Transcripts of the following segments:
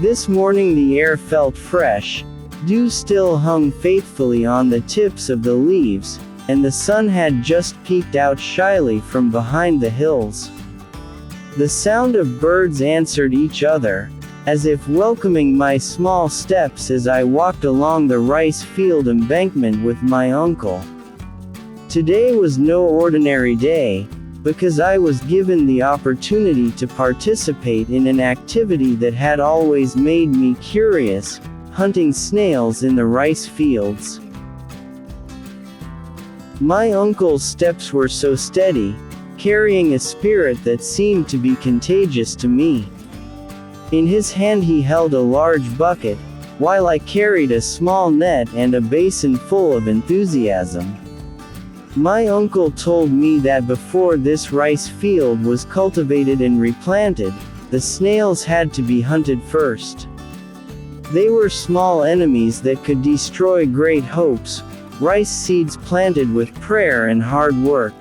This morning the air felt fresh, dew still hung faithfully on the tips of the leaves, and the sun had just peeked out shyly from behind the hills. The sound of birds answered each other, as if welcoming my small steps as I walked along the rice field embankment with my uncle. Today was no ordinary day, because I was given the opportunity to participate in an activity that had always made me curious, hunting snails in the rice fields. My uncle's steps were so steady, carrying a spirit that seemed to be contagious to me. In his hand he held a large bucket, while I carried a small net and a basin full of enthusiasm. My uncle told me that before this rice field was cultivated and replanted, the snails had to be hunted first. They were small enemies that could destroy great hopes, rice seeds planted with prayer and hard work.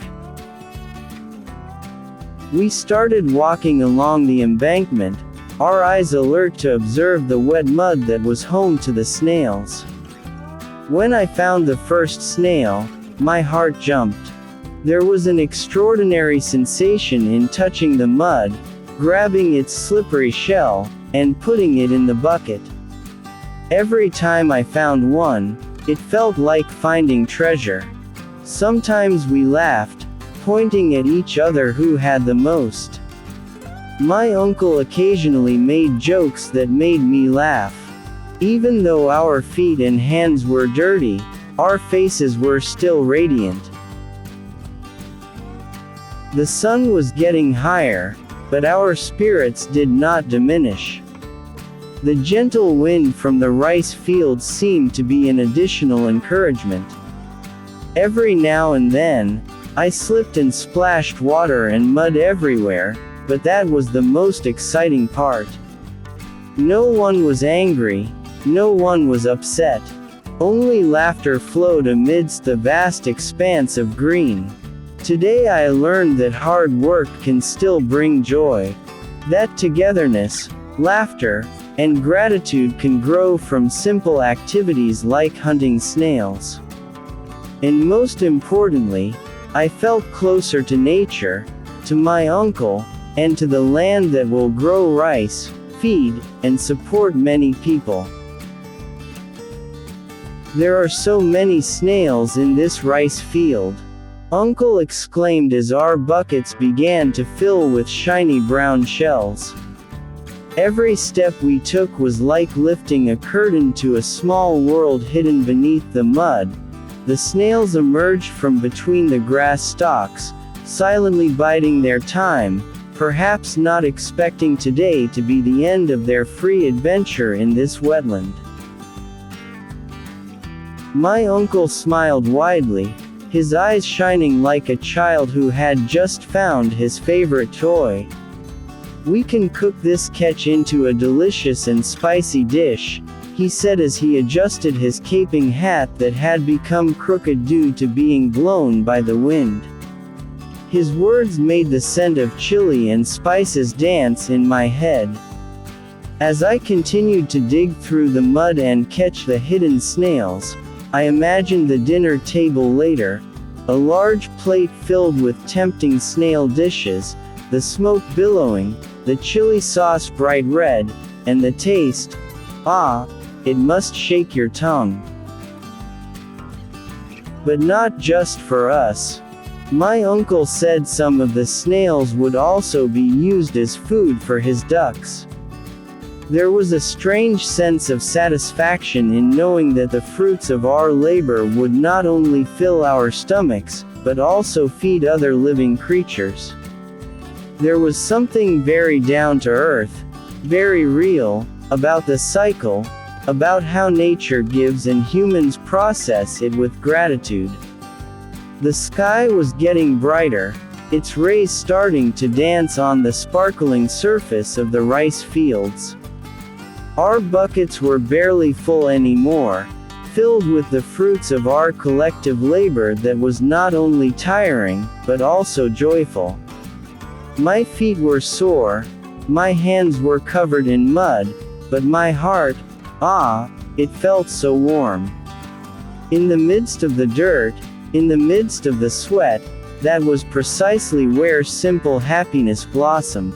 We started walking along the embankment, our eyes alert to observe the wet mud that was home to the snails. When I found the first snail, my heart jumped. There was an extraordinary sensation in touching the mud, grabbing its slippery shell, and putting it in the bucket. Every time I found one, it felt like finding treasure. Sometimes we laughed, pointing at each other who had the most. My uncle occasionally made jokes that made me laugh. Even though our feet and hands were dirty, our faces were still radiant. The sun was getting higher, but our spirits did not diminish. The gentle wind from the rice fields seemed to be an additional encouragement. Every now and then, I slipped and splashed water and mud everywhere, but that was the most exciting part. No one was angry, no one was upset. Only laughter flowed amidst the vast expanse of green. Today I learned that hard work can still bring joy. That togetherness, laughter, and gratitude can grow from simple activities like hunting snails. And most importantly, I felt closer to nature, to my uncle, and to the land that will grow rice, feed, and support many people. There are so many snails in this rice field, Uncle exclaimed as our buckets began to fill with shiny brown shells. Every step we took was like lifting a curtain to a small world hidden beneath the mud. The snails emerged from between the grass stalks, silently biding their time, perhaps not expecting today to be the end of their free adventure in this wetland. My uncle smiled widely, his eyes shining like a child who had just found his favorite toy. "We can cook this catch into a delicious and spicy dish," he said as he adjusted his caping hat that had become crooked due to being blown by the wind. His words made the scent of chili and spices dance in my head. As I continued to dig through the mud and catch the hidden snails, I imagined the dinner table later, a large plate filled with tempting snail dishes, the smoke billowing, the chili sauce bright red, and the taste, it must shake your tongue. But not just for us. My uncle said some of the snails would also be used as food for his ducks. There was a strange sense of satisfaction in knowing that the fruits of our labor would not only fill our stomachs, but also feed other living creatures. There was something very down to earth, very real, about the cycle, about how nature gives and humans process it with gratitude. The sky was getting brighter, its rays starting to dance on the sparkling surface of the rice fields. Our buckets were barely full anymore, filled with the fruits of our collective labor that was not only tiring, but also joyful. My feet were sore, my hands were covered in mud, but my heart, it felt so warm. In the midst of the dirt, in the midst of the sweat, that was precisely where simple happiness blossomed.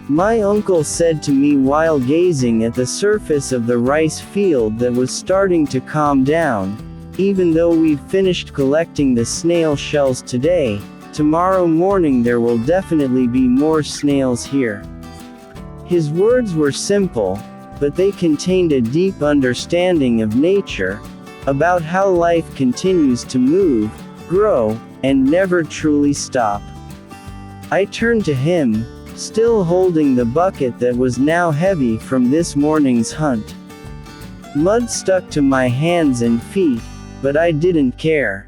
My uncle said to me while gazing at the surface of the rice field that was starting to calm down, "Even though we've finished collecting the snail shells today, tomorrow morning there will definitely be more snails here." His words were simple, but they contained a deep understanding of nature, about how life continues to move, grow, and never truly stop. I turned to him, still holding the bucket that was now heavy from this morning's hunt. Mud stuck to my hands and feet, but I didn't care.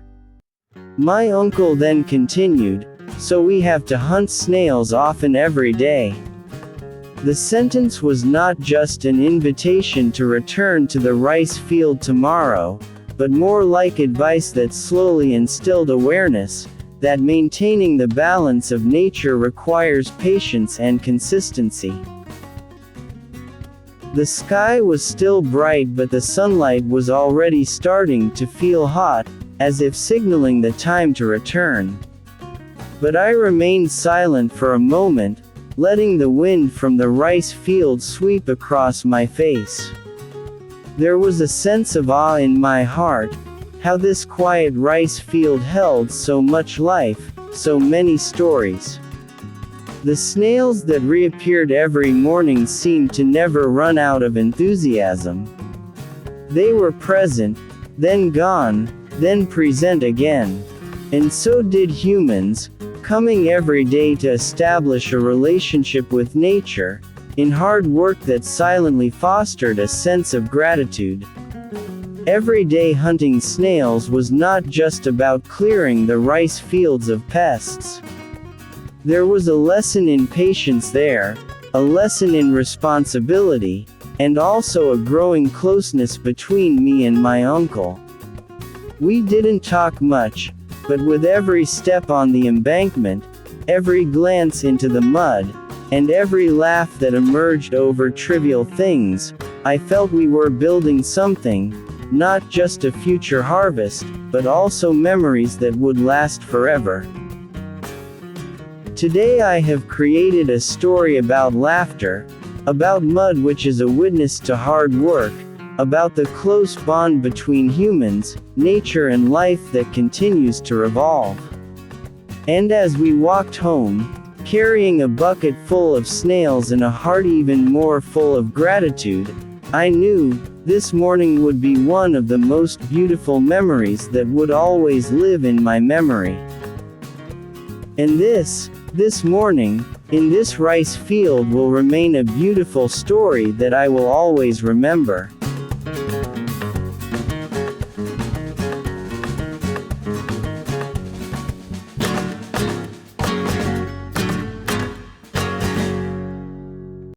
My uncle then continued, "So we have to hunt snails often every day." The sentence was not just an invitation to return to the rice field tomorrow, but more like advice that slowly instilled awareness that maintaining the balance of nature requires patience and consistency. The sky was still bright, but the sunlight was already starting to feel hot, as if signaling the time to return. But I remained silent for a moment, letting the wind from the rice field sweep across my face. There was a sense of awe in my heart, how this quiet rice field held so much life, so many stories. The snails that reappeared every morning seemed to never run out of enthusiasm. They were present, then gone, then present again. And so did humans, coming every day to establish a relationship with nature, in hard work that silently fostered a sense of gratitude. Every day hunting snails was not just about clearing the rice fields of pests. There was a lesson in patience there, a lesson in responsibility, and also a growing closeness between me and my uncle. We didn't talk much, but with every step on the embankment, every glance into the mud, and every laugh that emerged over trivial things, I felt we were building something, not just a future harvest, but also memories that would last forever. Today I have created a story about laughter, about mud which is a witness to hard work, about the close bond between humans, nature and life that continues to revolve. And as we walked home, carrying a bucket full of snails and a heart even more full of gratitude, I knew this morning would be one of the most beautiful memories that would always live in my memory. And this morning, in this rice field will remain a beautiful story that I will always remember.